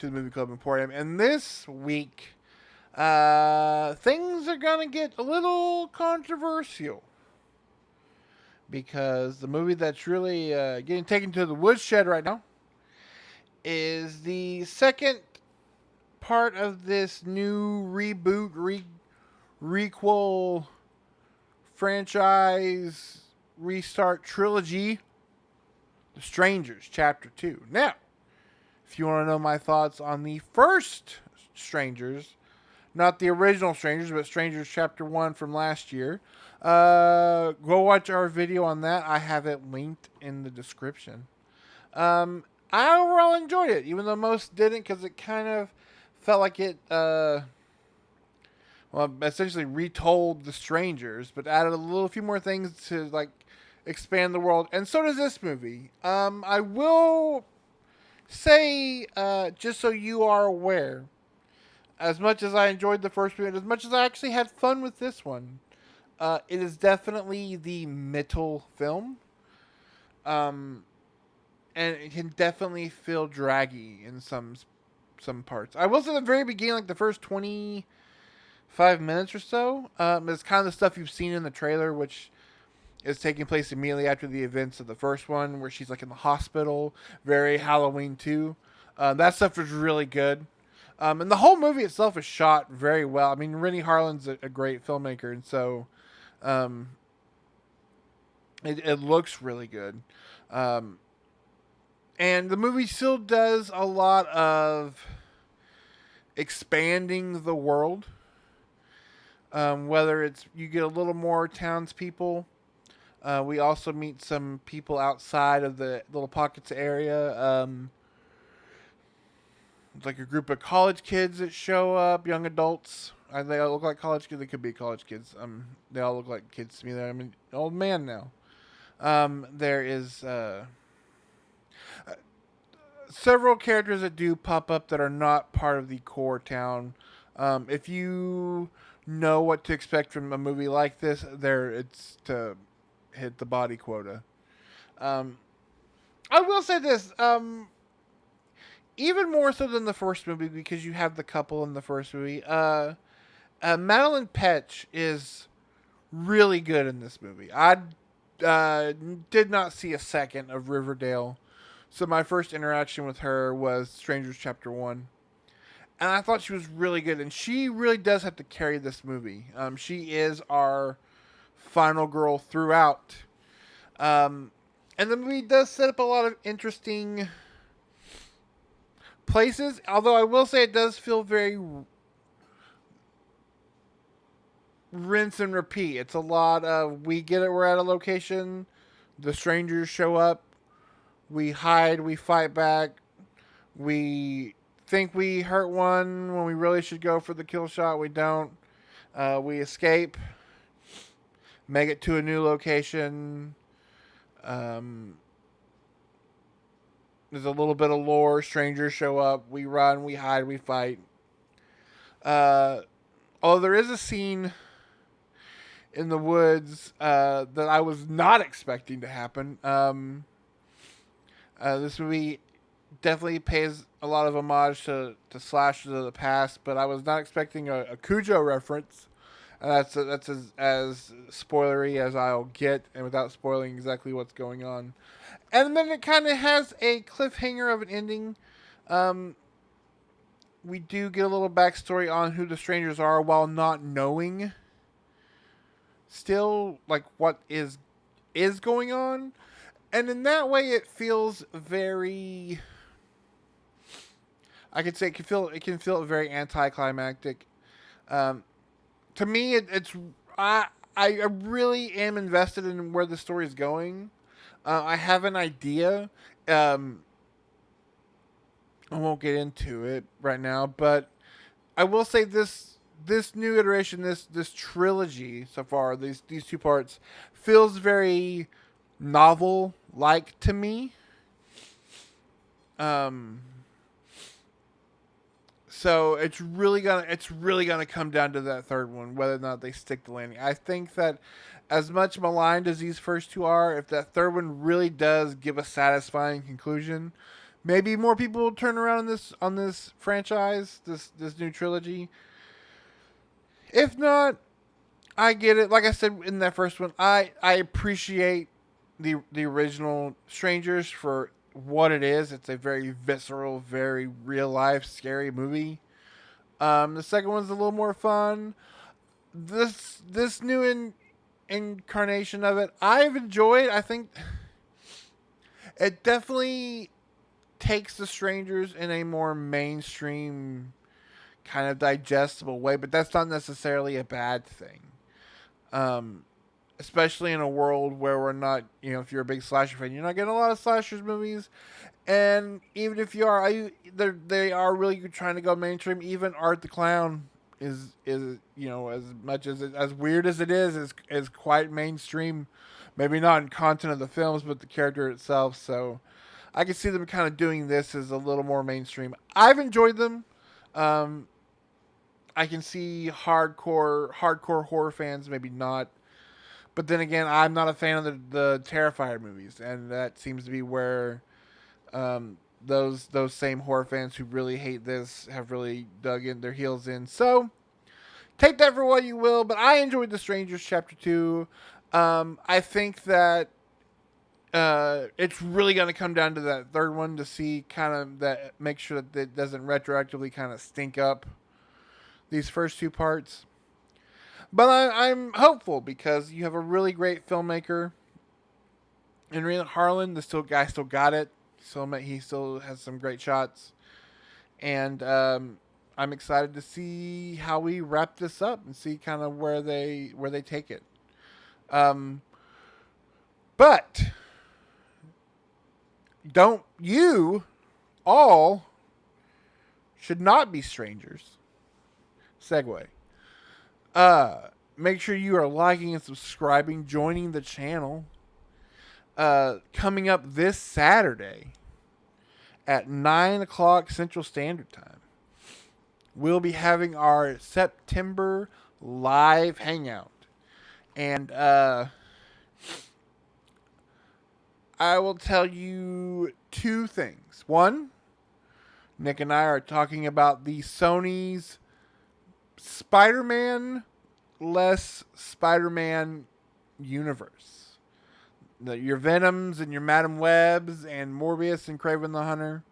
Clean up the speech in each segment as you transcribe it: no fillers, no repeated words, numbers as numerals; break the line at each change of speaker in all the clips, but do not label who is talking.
to the Movie Club Emporium. And this week, things are going to get a little controversial because the movie that's really getting taken to the woodshed right now is the second part of this new reboot, requel franchise restart trilogy, The Strangers, Chapter 2. Now, if you want to know my thoughts on the first Strangers, not the original Strangers, but Strangers Chapter 1 from last year, go watch our video on that. I have it linked in the description. I overall enjoyed it, even though most didn't, because it kind of felt like it, essentially retold The Strangers, but added a few more things to, like, expand the world. And so does this movie. I will say, just so you are aware, as much as I enjoyed the first movie, as much as I actually had fun with this one, it is definitely the middle film. And it can definitely feel draggy in some parts. I will say at the very beginning, like the first 25 minutes or so, is kind of the stuff you've seen in the trailer, which is taking place immediately after the events of the first one, where she's like in the hospital, very Halloween 2. That stuff is really good. And the whole movie itself is shot very well. I mean, Rennie Harlan's a great filmmaker, and so um, it looks really good. Um, and the movie still does a lot of expanding the world. Whether it's you get a little more townspeople. We also meet some people outside of the little pockets area. It's like a group of college kids that show up, young adults. They all look like college kids. They could be college kids. They all look like kids to me. I'm an old man now. There is several characters that do pop up that are not part of the core town. If you know what to expect from a movie like this, it's to hit the body quota. I will say this. Even more so than the first movie, because you have the couple in the first movie. Madeline Petch is really good in this movie. I did not see a second of Riverdale, so my first interaction with her was Strangers Chapter 1. And I thought she was really good, and she really does have to carry this movie. She is our final girl throughout. And the movie does set up a lot of interesting places, although I will say it does feel very rinse and repeat. It's a lot of we get it, we're at a location, the strangers show up, we hide, we fight back, we think we hurt one when we really should go for the kill shot, we don't. We escape, make it to a new location. There's a little bit of lore. Strangers show up. We run. We hide. We fight. Although there is a scene in the woods that I was not expecting to happen. This movie definitely pays a lot of homage to slashers of the past, but I was not expecting a Cujo reference. And that's as spoilery as I'll get, and without spoiling exactly what's going on. And then it kind of has a cliffhanger of an ending. We do get a little backstory on who the strangers are, while not knowing still like what is going on. And in that way, it feels very. I could say it can feel very anticlimactic. To me, I really am invested in where the story is going. I have an idea. I won't get into it right now, but I will say this new iteration, this trilogy so far, these two parts, feels very novel like to me. So it's really gonna come down to that third one, whether or not they stick the landing. I think that as much maligned as these first two are, if that third one really does give a satisfying conclusion, Maybe more people will turn around on this franchise, this new trilogy. If not, I get it. Like I said in that first one, I appreciate the original Strangers for what it is. It's a very visceral, very real life, scary movie. The second one's a little more fun. This new incarnation of it, I've enjoyed. I think it definitely takes the Strangers in a more mainstream kind of digestible way, but that's not necessarily a bad thing. Um, Especially in a world where we're not, if you're a big slasher fan, you're not getting a lot of slashers movies. And even if you are, they are really trying to go mainstream. Even Art the Clown is as much as weird as it is quite mainstream. Maybe not in content of the films, but the character itself. So I can see them kind of doing this as a little more mainstream. I've enjoyed them. Um, I can see hardcore horror fans maybe not, but then again, I'm not a fan of the Terrifier movies, and that seems to be where those same horror fans who really hate this have really dug in their heels in. So take that for what you will. But I enjoyed The Strangers Chapter 2. I think that it's really going to come down to that third one to see kind of that, make sure that it doesn't retroactively kind of stink up these first two parts. But I'm hopeful because you have a really great filmmaker in Rena Harlan. The guy still got it. He still has some great shots, and I'm excited to see how we wrap this up and see kind of where they take it. Um, but don't you all should not be strangers. Segue. Make sure you are liking and subscribing, joining the channel. Coming up this Saturday at 9 o'clock Central Standard Time, we'll be having our September live hangout. And I will tell you two things. One, Nick and I are talking about the Sony's Spider-Man less Spider-Man universe. Your Venoms and your Madam Webs and Morbius and Kraven the Hunter.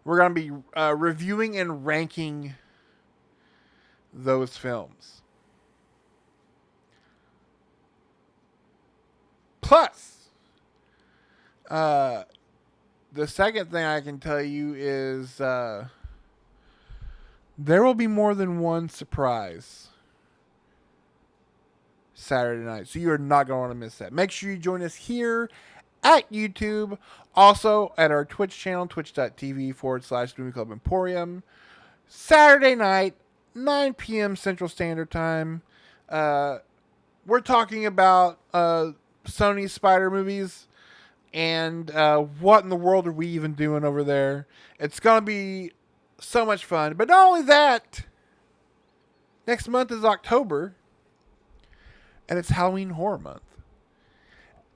We're going to be reviewing and ranking those films. Plus, the second thing I can tell you is there will be more than one surprise Saturday night. So you are not going to want to miss that. Make sure you join us here at YouTube. Also at our Twitch channel, twitch.tv/MovieClubEmporium. Saturday night, 9 p.m. Central Standard Time. We're talking about Sony Spider movies and what in the world are we even doing over there. It's going to be so much fun. But not only that, next month is October, and it's Halloween Horror Month.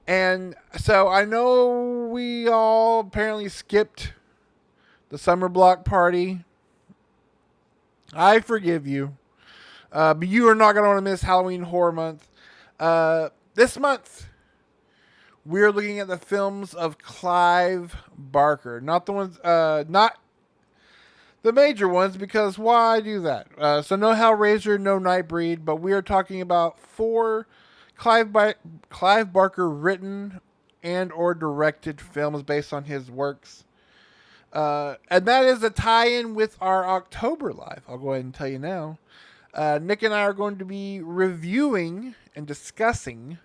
And so I know we all apparently skipped the summer block party. I forgive you. But you are not going to want to miss Halloween Horror Month. This month, we're looking at the films of Clive Barker. Not the ones, not the major ones, because why do that? So no Hellraiser, no Nightbreed, but we are talking about 4 Clive Barker written and or directed films based on his works. And that is a tie-in with our October Live. I'll go ahead and tell you now. Nick and I are going to be reviewing and discussing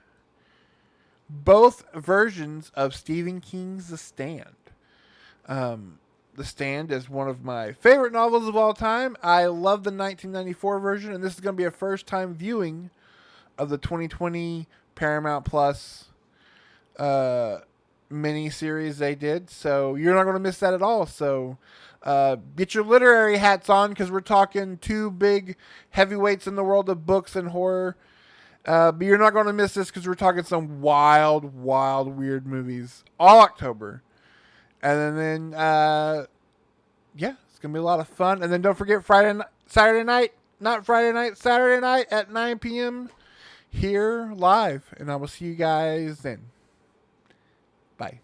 both versions of Stephen King's The Stand. The Stand is one of my favorite novels of all time. I love the 1994 version, and this is going to be a first-time viewing of the 2020 Paramount Plus mini-series they did. So you're not going to miss that at all. So get your literary hats on, because we're talking 2 big heavyweights in the world of books and horror. But you're not going to miss this, because we're talking some wild, wild, weird movies all October. And then yeah, it's gonna be a lot of fun. And then don't forget Saturday night, not Friday night, Saturday night at 9 p.m. here live. And I will see you guys then. Bye.